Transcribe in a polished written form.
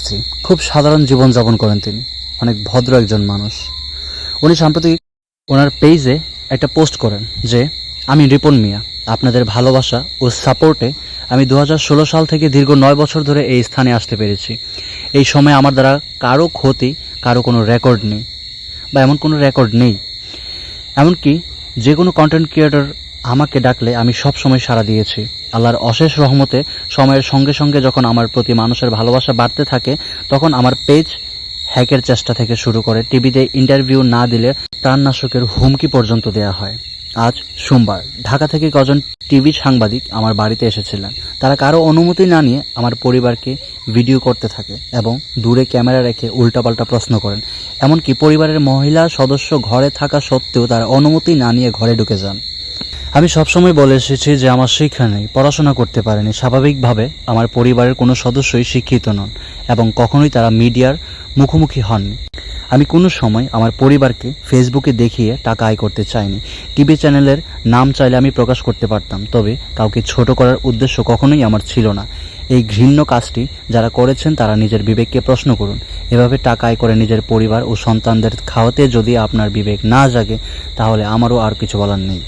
স্ত্রী। খুব সাধারণ জীবনযাপন করেন তিনি, অনেক ভদ্র একজন মানুষ। উনি সাম্প্রতিক ওনার পেজে একটা পোস্ট করেন যে আমি রিপন মিয়া, আপনাদের ভালোবাসা ও সাপোর্টে আমি 2016 সাল থেকে দীর্ঘ 9 বছর ধরে এই স্থানে আসতে পেরেছি। এই সময় আমার দ্বারা কারো ক্ষতি, কারো কোনো রেকর্ড নেই বা এমন কোনো রেকর্ড নেই। এমনকি যে কোনো কন্টেন্ট ক্রিয়েটর আমাকে ডাকলে আমি সব সময় সাড়া দিয়েছি। আল্লাহর অশেষ রহমতে সময়ের সঙ্গে সঙ্গে যখন আমার প্রতি মানুষের ভালোবাসা বাড়তে থাকে, তখন আমার পেজ হ্যাকের চেষ্টা থেকে শুরু করে টিভিতে ইন্টারভিউ না দিলে প্রাণনাশকের হুমকি পর্যন্ত দেয়া হয়। আজ সোমবার ঢাকা থেকে কজন টিভি সাংবাদিক আমার বাড়িতে এসেছিলেন। তারা কারো অনুমতি না নিয়ে আমার পরিবারকে ভিডিও করতে থাকে এবং দূরে ক্যামেরা রেখে উল্টাপাল্টা প্রশ্ন করেন। এমনকি পরিবারের মহিলা সদস্য ঘরে থাকা সত্ত্বেও তারা অনুমতি না নিয়ে ঘরে ঢুকে যান। আমি সবসময় বলে এসেছি যে আমার শিক্ষা নেই, পড়াশোনা করতে পারেনি। স্বাভাবিকভাবে আমার পরিবারের কোনো সদস্যই শিক্ষিত নন এবং কখনোই তারা মিডিয়ার মুখোমুখি হননি। আমি কোনো সময় আমার পরিবারকে ফেসবুকে দেখিয়ে টাকা আয় করতে চাইনি। টিভি চ্যানেলের নাম চাইলে আমি প্রকাশ করতে পারতাম, তবে কাউকে ছোট করার উদ্দেশ্য কখনোই আমার ছিল না। এই ঘৃণ্য কাজটি যারা করেছেন তারা নিজের বিবেককে প্রশ্ন করুন। এভাবে টাকা আয় করে নিজের পরিবার ও সন্তানদের খাওয়াতে যদি আপনার বিবেক না জাগে, তাহলে আমারও আর কিছু বলার নেই।